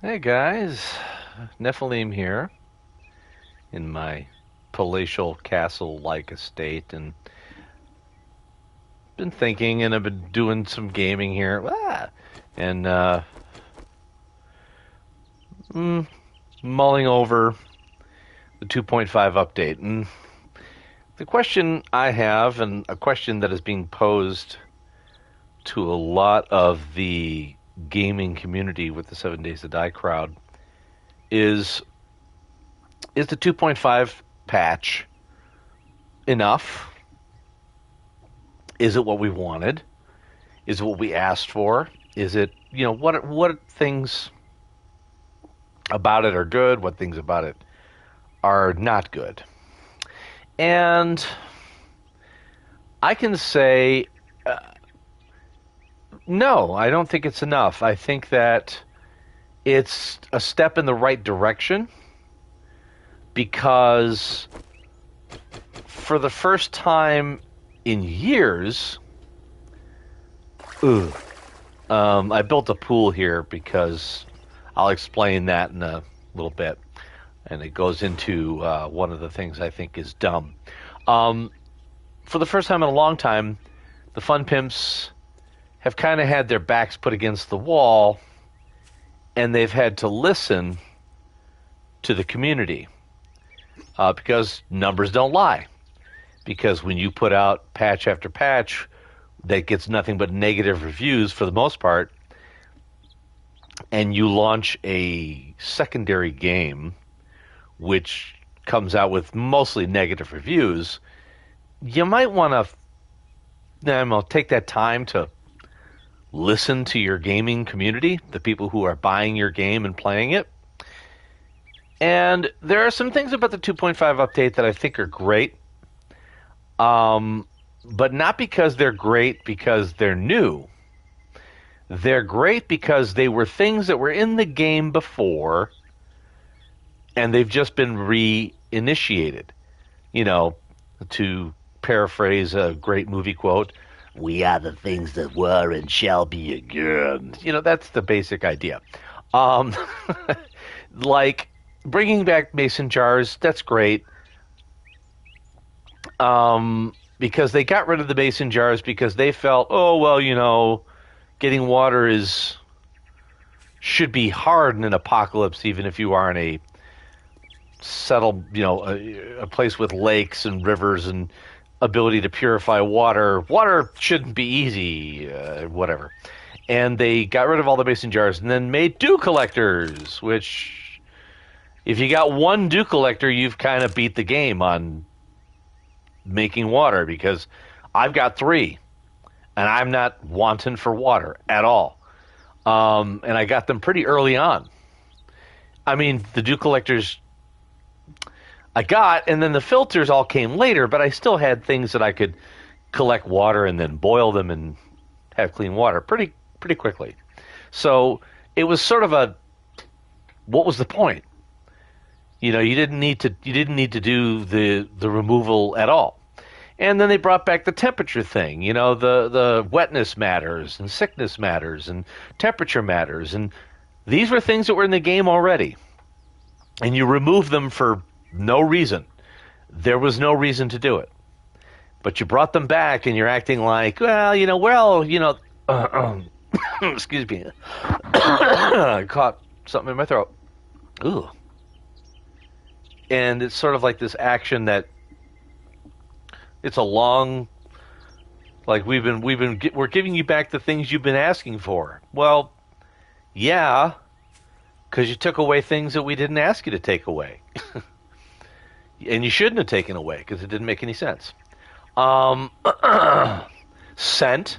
Hey guys, Nephilim here in my palatial castle-like estate, and been thinking, and I've been doing some gaming here, and mm, mulling over the 2.5 update. And the question I have, and a question that is being posed to a lot of the gaming community with the 7 Days to Die crowd, is is the 2.5 patch enough? Is it what we wanted? Is it what we asked for? Is it, what things about it are good? What things about it are not good? And I can say, no, I don't think it's enough. I think that it's a step in the right direction because for the first time in years, ugh, I built a pool here because I'll explain that in a little bit. And it goes into one of the things I think is dumb. Um, for the first time in a long time, the Fun Pimps have kind of had their backs put against the wall and they've had to listen to the community because numbers don't lie. Because when you put out patch after patch that gets nothing but negative reviews for the most part, and you launch a secondary game which comes out with mostly negative reviews, you might want to take that time to listen to your gaming community, the people who are buying your game and playing it. And there are some things about the 2.5 update that I think are great, but not because they're great because they're new. They're great because they were things that were in the game before and they've just been reinitiated. You know, to paraphrase a great movie quote, we are the things that were and shall be again. That's the basic idea. Um, like bringing back mason jars, that's great. Because they got rid of the mason jars because they felt, oh, well, getting water should be hard in an apocalypse, even if you are in a settled, a place with lakes and rivers and ability to purify water. Water shouldn't be easy, whatever. And they got rid of all the mason jars and then made dew collectors, which, if you got one dew collector, you've kind of beat the game on making water because I've got three and I'm not wanting for water at all. And I got them pretty early on. I mean, the dew collectors I got, and then the filters all came later, but I still had things that I could collect water and then boil them and have clean water pretty quickly. So it was sort of what was the point? You didn't need to do the removal at all. And then they brought back the temperature thing. The wetness matters and sickness matters and temperature matters, and these were things that were in the game already. And you remove them for no reason. There was no reason to do it. But you brought them back and you're acting like, excuse me. I caught something in my throat. Ooh. And it's sort of like this action that it's a long, like we're giving you back the things you've been asking for. Well, yeah, because you took away things that we didn't ask you to take away. And you shouldn't have taken away because it didn't make any sense. Um, Scent,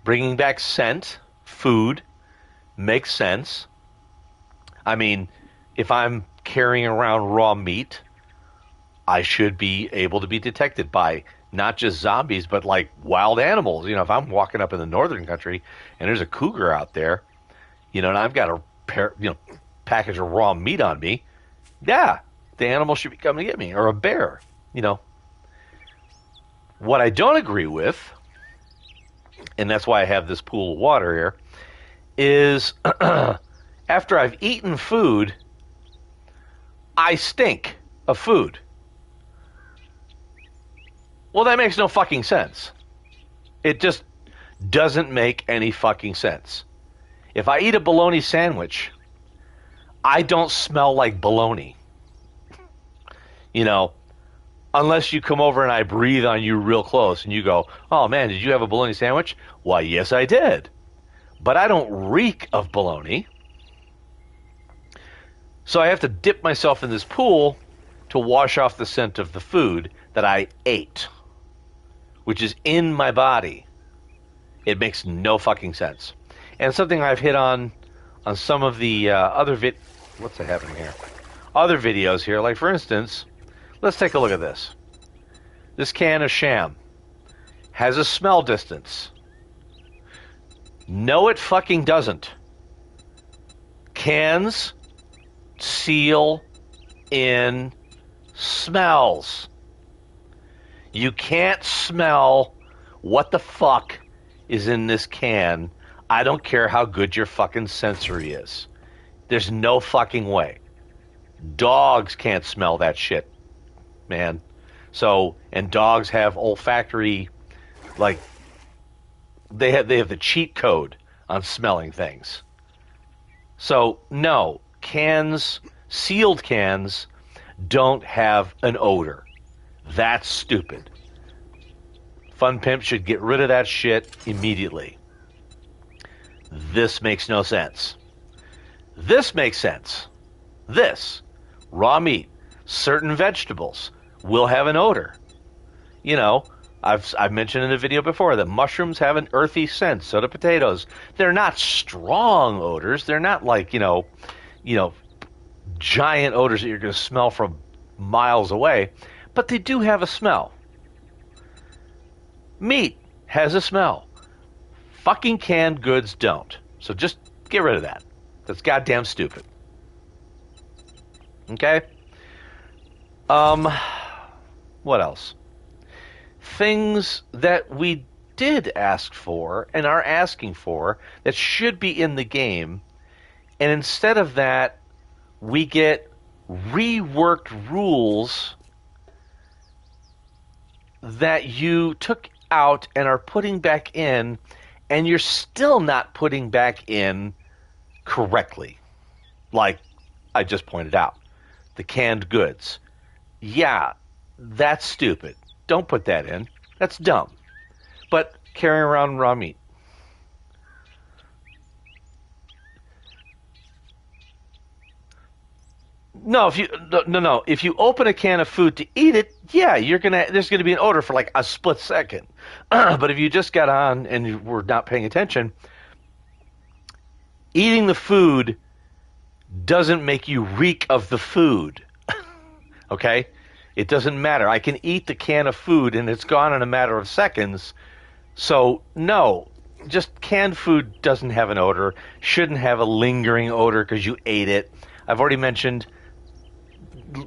bringing back scent, food, makes sense. I mean, if I'm carrying around raw meat, I should be able to be detected by not just zombies, but like wild animals. If I'm walking up in the northern country and there's a cougar out there, and I've got package of raw meat on me, yeah, the animal should be coming to get me, or a bear. What I don't agree with, and that's why I have this pool of water here, is After I've eaten food, I stink of food. Well, that makes no fucking sense. It just doesn't make any fucking sense. If I eat a bologna sandwich, I don't smell like bologna. You know, unless you come over and I breathe on you real close and you go, oh man, did you have a bologna sandwich? Why, yes, I did. But I don't reek of bologna. So I have to dip myself in this pool to wash off the scent of the food that I ate, which is in my body. It makes no fucking sense. And something I've hit on some of the what's happening here? Other videos here, like for instance, let's take a look at this. This can of sham has a smell distance. No, it fucking doesn't. Cans seal in smells. You can't smell what the fuck is in this can. I don't care how good your fucking sensory is. There's no fucking way. Dogs can't smell that shit, man. So, and dogs have olfactory, like, they have the cheat code on smelling things. So, no, cans, sealed cans, don't have an odor. That's stupid. Fun Pimp should get rid of that shit immediately. This makes no sense. This makes sense. This, raw meat, certain vegetables will have an odor. You know, I've mentioned in a video before that mushrooms have an earthy scent, so do potatoes. They're not strong odors. They're not like, you know, giant odors that you're going to smell from miles away, but they do have a smell. Meat has a smell. Fucking canned goods don't. So just get rid of that. That's goddamn stupid. Okay? What else? Things that we did ask for and are asking for that should be in the game, and instead of that, we get reworked rules that you took out and are putting back in, and you're still not putting back in correctly. Like I just pointed out, the canned goods. Yeah, that's stupid. Don't put that in. That's dumb. But carrying around raw meat. No, if you open a can of food to eat it, yeah, there's gonna be an odor for like a split second. But if you just got on and you were not paying attention, eating the food doesn't make you reek of the food. Okay? It doesn't matter. I can eat the can of food and it's gone in a matter of seconds. So, no, just canned food doesn't have an odor, shouldn't have a lingering odor because you ate it. I've already mentioned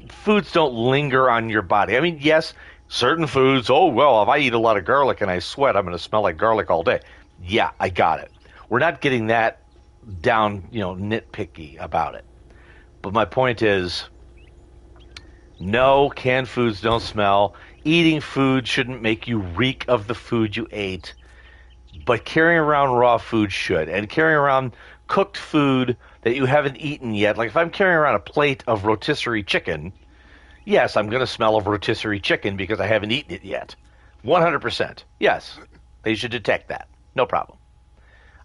foods don't linger on your body. I mean, yes, certain foods, oh, well, if I eat a lot of garlic and I sweat, I'm going to smell like garlic all day. Yeah, I got it. We're not getting that down, nitpicky about it. But my point is, no, canned foods don't smell. Eating food shouldn't make you reek of the food you ate. But carrying around raw food should. And carrying around cooked food that you haven't eaten yet. Like if I'm carrying around a plate of rotisserie chicken, yes, I'm going to smell of rotisserie chicken because I haven't eaten it yet. 100%. Yes, they should detect that. No problem.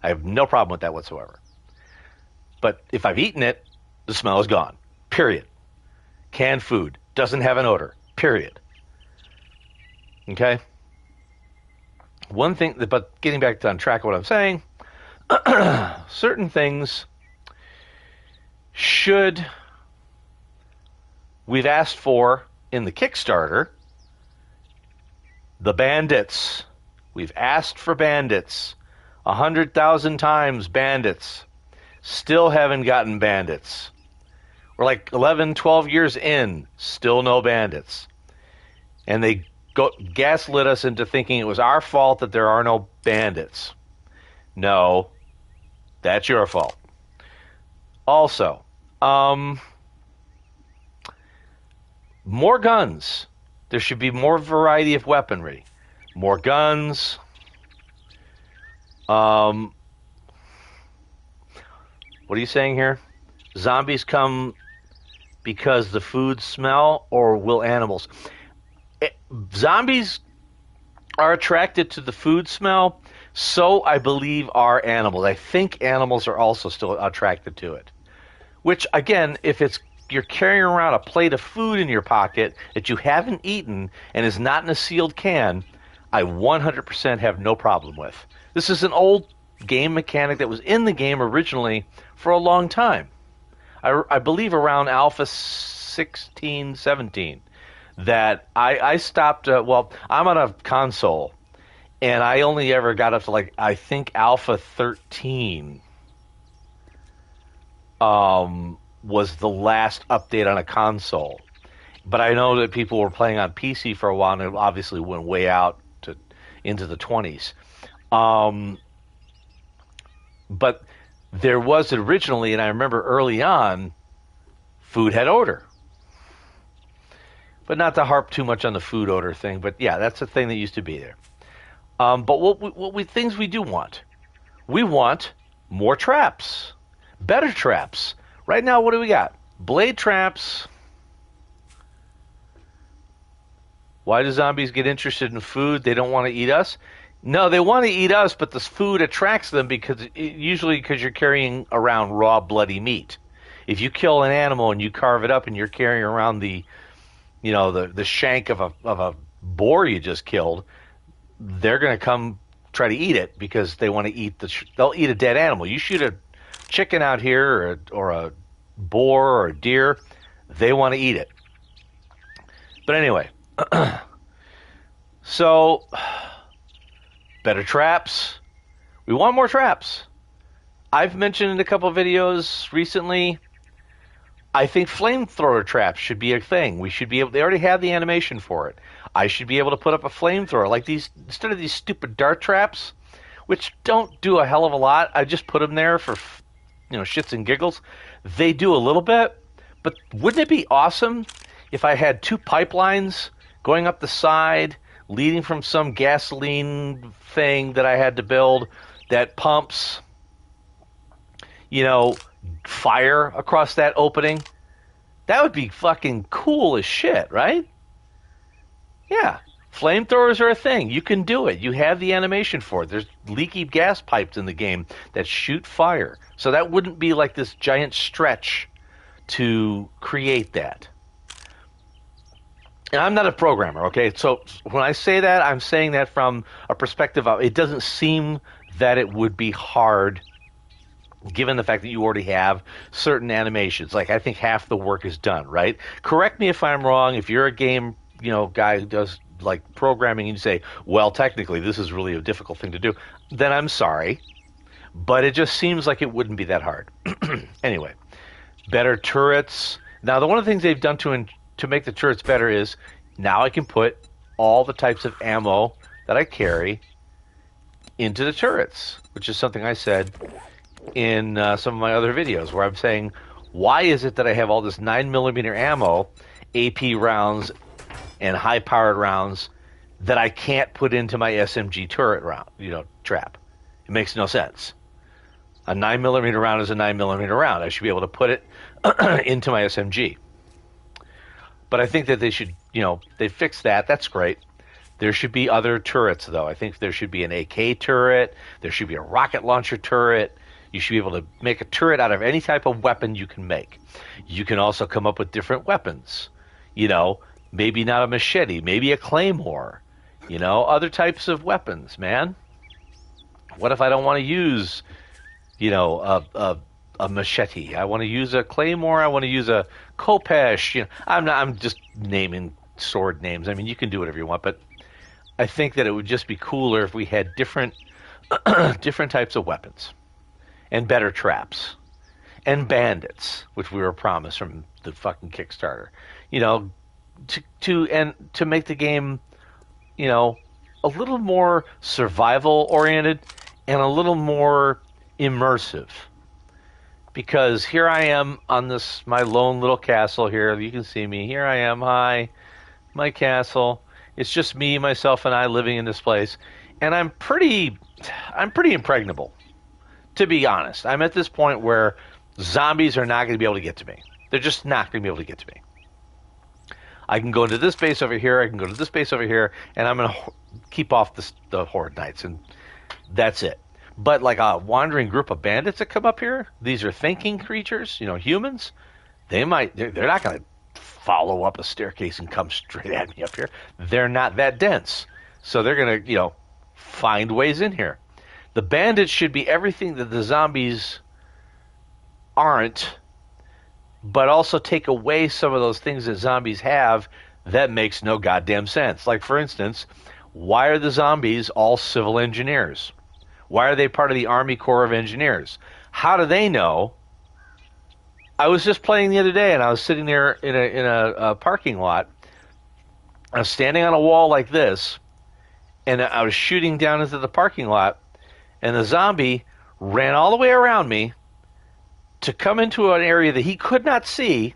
I have no problem with that whatsoever. But if I've eaten it, the smell is gone. Period. Canned food doesn't have an odor. Period. Okay? One thing, but getting back on track of what I'm saying, certain things we've asked for in the Kickstarter, the bandits. We've asked for bandits 100,000 times, bandits. Still haven't gotten bandits. We're like 11, 12 years in, still no bandits. And they gaslit us into thinking it was our fault that there are no bandits. No, that's your fault. Also, um, more guns. There should be more variety of weaponry. More guns. Um, what are you saying here? Zombies come because the food smell, or will animals? Eh, Zombies are attracted to the food smell, so I believe are animals. I think animals are also still attracted to it. Which, again, if it's you're carrying around a plate of food in your pocket that you haven't eaten and is not in a sealed can, I 100% have no problem with. This is an old game mechanic that was in the game originally for a long time. I believe around Alpha 16, 17, that I stopped. Well, I'm on a console, and I only ever got up to, like, I think Alpha 13 was the last update on a console. But I know that people were playing on PC for a while, and it obviously went way out to into the 20s. Um, but there was originally, and I remember early on, food had odor. But not to harp too much on the food odor thing, but yeah, that's a thing that used to be there. But what we things we do want, we want more traps, better traps. Right now, what do we got? Blade traps. Why do zombies get interested in food? They don't want to eat us. No, they want to eat us, but the food attracts them usually because you're carrying around raw, bloody meat. If you kill an animal and you carve it up and you're carrying around the shank of a boar you just killed, they're going to come try to eat it because they want to eat they'll eat a dead animal. You shoot a chicken out here or a boar or a deer, they want to eat it. But anyway, so better traps. We want more traps. I've mentioned in a couple of videos recently, I think flamethrower traps should be a thing. We should be able. They already have the animation for it. I should be able to put up a flamethrower like these instead of these stupid dart traps, which don't do a hell of a lot. I just put them there for shits and giggles. They do a little bit, but wouldn't it be awesome if I had two pipelines going up the side, leading from some gasoline thing that I had to build that pumps, fire across that opening? That would be fucking cool as shit, right? Yeah. Flamethrowers are a thing. You can do it. You have the animation for it. There's leaky gas pipes in the game that shoot fire. So that wouldn't be like this giant stretch to create that. And I'm not a programmer, okay? So when I say that, I'm saying that from a perspective of it doesn't seem that it would be hard given the fact that you already have certain animations. Like, I think half the work is done, right? Correct me if I'm wrong. If you're a game, guy who does like programming and you say, well, technically this is really a difficult thing to do, then I'm sorry. But it just seems like it wouldn't be that hard. Anyway, better turrets. Now, one of the things they've done to make the turrets better is now I can put all the types of ammo that I carry into the turrets, which is something I said in some of my other videos where I'm saying, why is it that I have all this 9mm ammo, AP rounds, and high-powered rounds that I can't put into my SMG turret round, trap? It makes no sense. A 9mm round is a 9mm round. I should be able to put it into my SMG. But I think that they should, they fixed that. That's great. There should be other turrets, though. I think there should be an AK turret. There should be a rocket launcher turret. You should be able to make a turret out of any type of weapon you can make. You can also come up with different weapons. Maybe not a machete, maybe a claymore. Other types of weapons, man. What if I don't want to use, a machete? I want to use a claymore. I want to use a khopesh. I'm just naming sword names. I mean, you can do whatever you want, but I think that it would just be cooler if we had different types of weapons and better traps and bandits, which we were promised from the fucking Kickstarter. To make the game, a little more survival oriented and a little more immersive. because here I am on this my lone little castle here. You can see me. Here I am. Hi, my castle. It's just me, myself, and I living in this place, and I'm pretty impregnable, to be honest. I'm at this point where zombies are not going to be able to get to me. They're just not going to be able to get to me. I can go into this base over here. I can go to this base over here, and I'm going to keep off the Horde Knights, and that's it. But like a wandering group of bandits that come up here, these are thinking creatures, humans. They're not going to follow up a staircase and come straight at me up here. They're not that dense, so they're going to find ways in here. The bandits should be everything that the zombies aren't, but also take away some of those things that zombies have that makes no goddamn sense. Like, for instance, why are the zombies all civil engineers? Why are they part of the Army Corps of Engineers? How do they know? I was just playing the other day, and I was sitting there in a parking lot. I was standing on a wall like this, and I was shooting down into the parking lot, and the zombie ran all the way around me to come into an area that he could not see,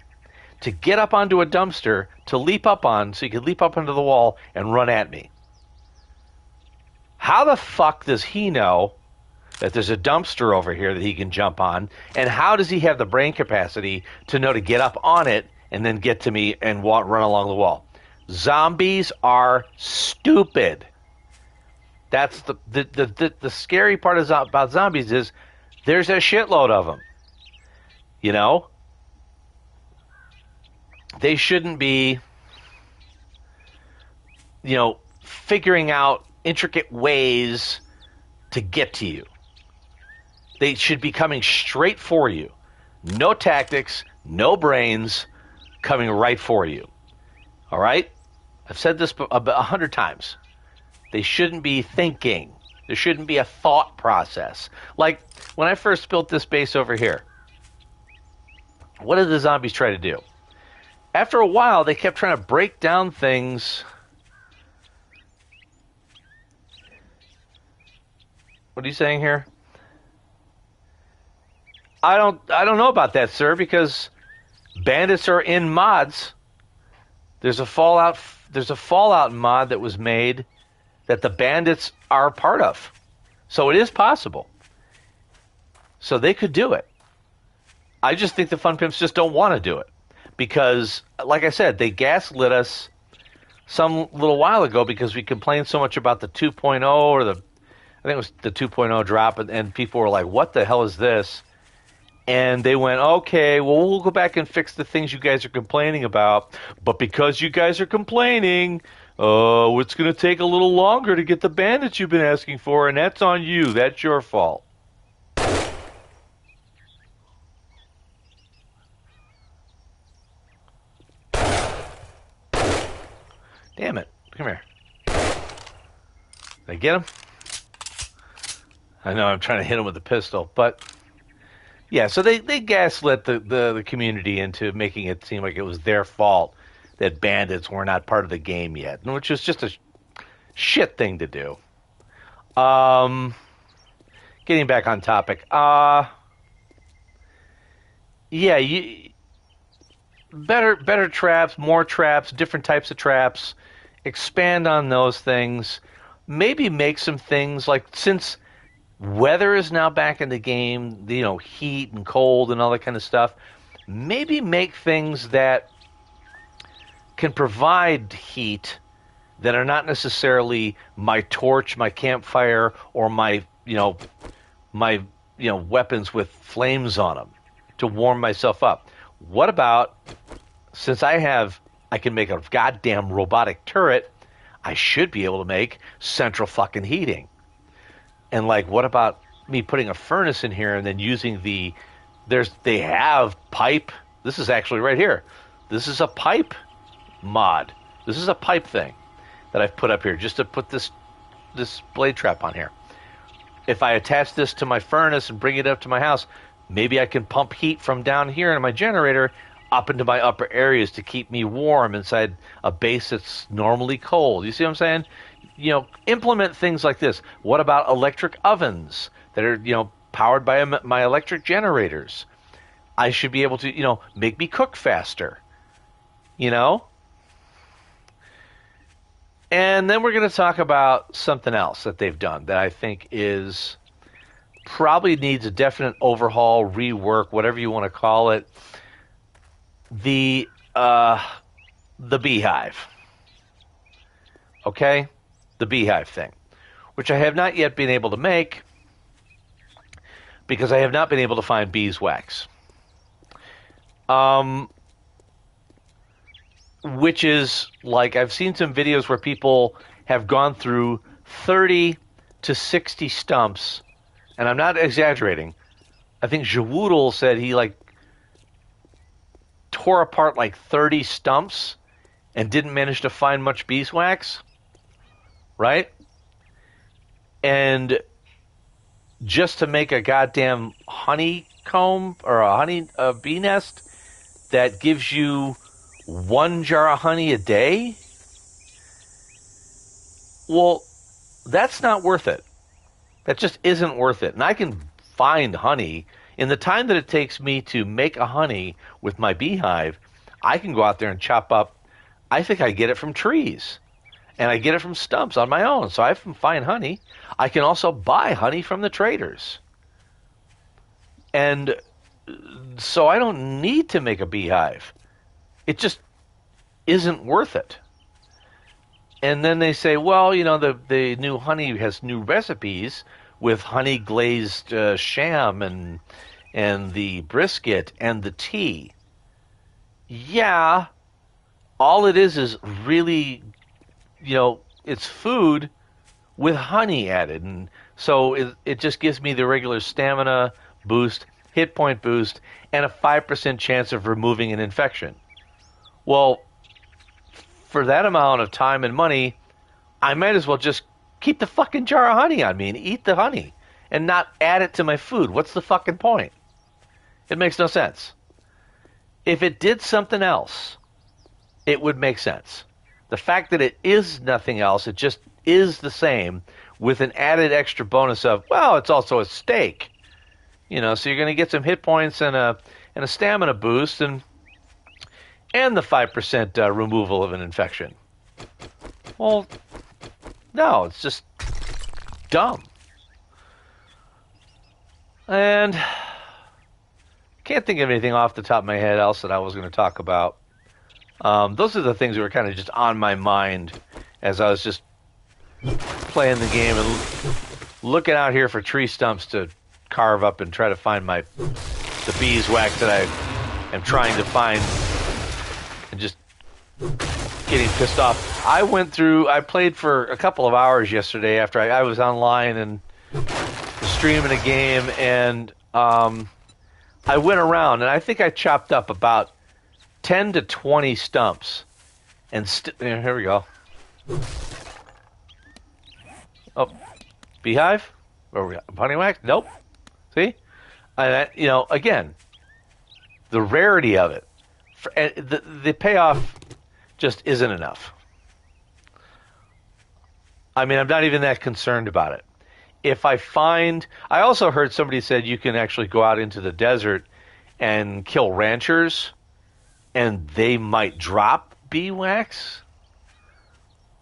to get up onto a dumpster, to leap up on, so he could leap up onto the wall and run at me. How the fuck does he know that there's a dumpster over here that he can jump on? And how does he have the brain capacity to know to get up on it and then get to me and run along the wall? Zombies are stupid. That's the scary part about zombies is there's a shitload of them. They shouldn't be, figuring out intricate ways to get to you. They should be coming straight for you. No tactics, no brains, coming right for you. All right? I've said this 100 times. They shouldn't be thinking. There shouldn't be a thought process. Like when I first built this base over here, what did the zombies try to do? After a while, they kept trying to break down things. What are you saying here? I don't know about that, sir, because bandits are in mods. There's a Fallout mod that was made that the bandits are part of. So it is possible. So they could do it. I just think the Fun Pimps just don't want to do it. Because, like I said, they gaslit us some little while ago because we complained so much about the 2.0 or I think it was the 2.0 drop, and people were like, what the hell is this? And they went, okay, well, we'll go back and fix the things you guys are complaining about. But because you guys are complaining, it's going to take a little longer to get the bandits you've been asking for, and that's on you. That's your fault. Damn it. Come here. Did I get him? I know I'm trying to hit him with a pistol, but yeah, so they gaslit the community into making it seem like it was their fault that bandits were not part of the game yet, which is just a shit thing to do. Getting back on topic. Better traps, more traps, different types of traps. Expand on those things. Maybe make some things like, since weather is now back in the game, heat and cold and all that kind of stuff, maybe make things that can provide heat that are not necessarily my torch, my campfire, or my weapons with flames on them to warm myself up. What about, since I can make a goddamn robotic turret, I should be able to make central fucking heating. And what about me putting a furnace in here and then using they have pipe. This is actually right here. This is a pipe mod. This is a pipe thing that I've put up here just to put this blade trap on here. If I attach this to my furnace and bring it up to my house, maybe I can pump heat from down here in my generator up into my upper areas to keep me warm inside a base that's normally cold. You see what I'm saying? Implement things like this. What about electric ovens that are, powered by my electric generators? I should be able to, make me cook faster, you know? And then we're going to talk about something else that they've done that I think is probably needs a definite overhaul, rework, whatever you want to call it. The beehive. Okay? The beehive thing, which I have not yet been able to make because I have not been able to find beeswax. Which is like I've seen some videos where people have gone through 30 to 60 stumps, and I'm not exaggerating. I think Jawoodle said he tore apart 30 stumps and didn't manage to find much beeswax, right? And just to make a goddamn honeycomb or a bee nest that gives you 1 jar of honey a day? Well, that's not worth it. That just isn't worth it. And I can find honey. In the time that it takes me to make a honey with my beehive, I can go out there and chop up. I think I get it from trees. And I get it from stumps on my own. So I can find honey. I can also buy honey from the traders. And so I don't need to make a beehive. It just isn't worth it. And then they say, well, the new honey has new recipes with honey glazed sham and the brisket and the tea. Yeah, all it is really, it's food with honey added. And so it just gives me the regular stamina boost, hit point boost, and a 5% chance of removing an infection. Well, for that amount of time and money, I might as well just keep the fucking jar of honey on me and eat the honey and not add it to my food. What's the fucking point? It makes no sense. If it did something else, it would make sense. The fact that it is nothing else, it just is the same with an added extra bonus of, well, it's also a steak. So you're going to get some hit points and a stamina boost and the 5% removal of an infection. Well, no, it's just dumb. And can't think of anything off the top of my head else that I was going to talk about. Those are the things that were kind of just on my mind as I was just playing the game and looking out here for tree stumps to carve up and try to find the beeswax that I am trying to find, and just getting pissed off. I played for a couple of hours yesterday after I was online and streaming a game, and I went around and I think I chopped up about 10 to 20 stumps. And here we go. Oh, beehive? Where we got? Honey wax? Nope. See? Again, the rarity of it. The payoff just isn't enough. I mean, I'm not even that concerned about it. If I also heard somebody said you can actually go out into the desert and kill ranchers, and they might drop bee wax.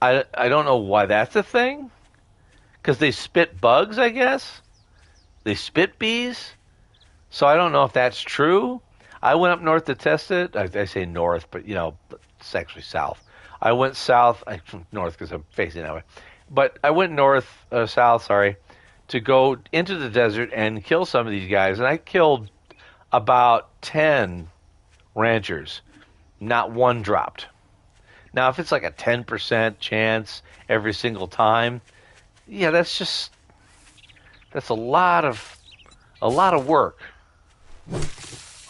I don't know why that's a thing. Because they spit bugs, I guess. They spit bees. So I don't know if that's true. I went up north to test it. I say north, but it's actually south. I went south, north because I'm facing that way. But I went south, to go into the desert and kill some of these guys. And I killed about 10 ranchers. Not one dropped. Now, if it's like a 10% chance every single time, yeah, that's a lot of work.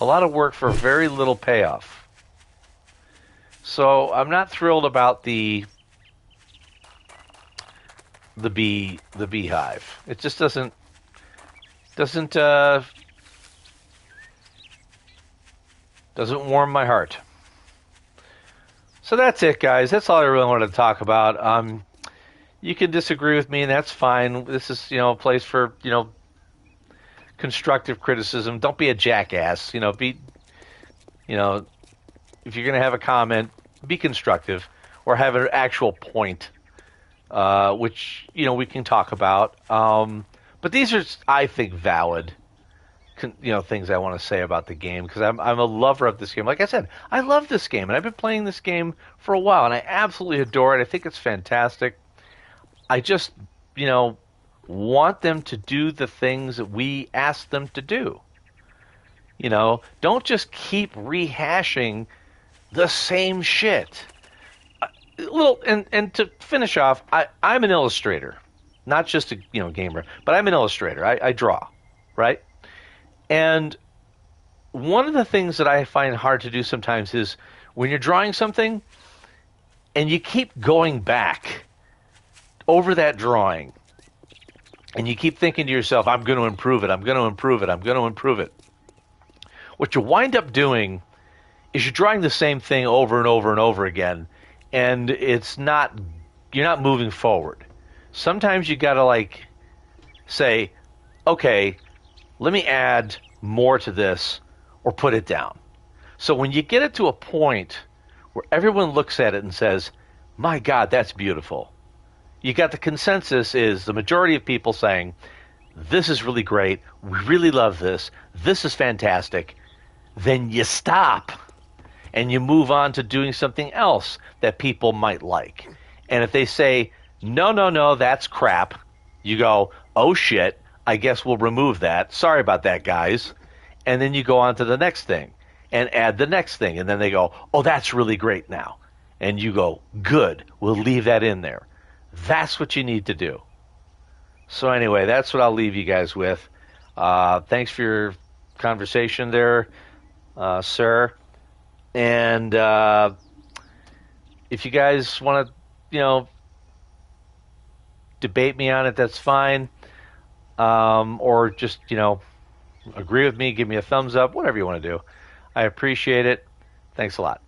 A lot of work for very little payoff. So I'm not thrilled about the beehive. It just doesn't warm my heart. So that's it, guys. That's all I really wanted to talk about. You can disagree with me, and that's fine. This is, a place for, constructive criticism. Don't be a jackass. You know, if you're going to have a comment, be constructive or have an actual point, which, we can talk about. But these are, I think, valid, things I want to say about the game because I'm a lover of this game. Like I said, I love this game, and I've been playing this game for a while, and I absolutely adore it. I think it's fantastic. I just, want them to do the things that we ask them to do. Don't just keep rehashing the same shit. And to finish off, I'm an illustrator, not just a gamer, but I'm an illustrator. I draw, right? And one of the things that I find hard to do sometimes is when you're drawing something and you keep going back over that drawing and you keep thinking to yourself, I'm going to improve it, I'm going to improve it, I'm going to improve it. What you wind up doing is you're drawing the same thing over and over and over again, and you're not moving forward. Sometimes you got to say, okay, let me add more to this or put it down. So when you get it to a point where everyone looks at it and says, my God, that's beautiful. You got the consensus is the majority of people saying, this is really great. We really love this. This is fantastic. Then you stop and you move on to doing something else that people might like. And if they say, no, that's crap, you go, oh shit, I guess we'll remove that. Sorry about that, guys. And then you go on to the next thing and add the next thing. And then they go, oh, that's really great now. And you go, good, we'll leave that in there. That's what you need to do. So anyway, that's what I'll leave you guys with. Thanks for your conversation there, sir. And if you guys want to, debate me on it, that's fine. Or just, agree with me, give me a thumbs up, whatever you want to do. I appreciate it. Thanks a lot.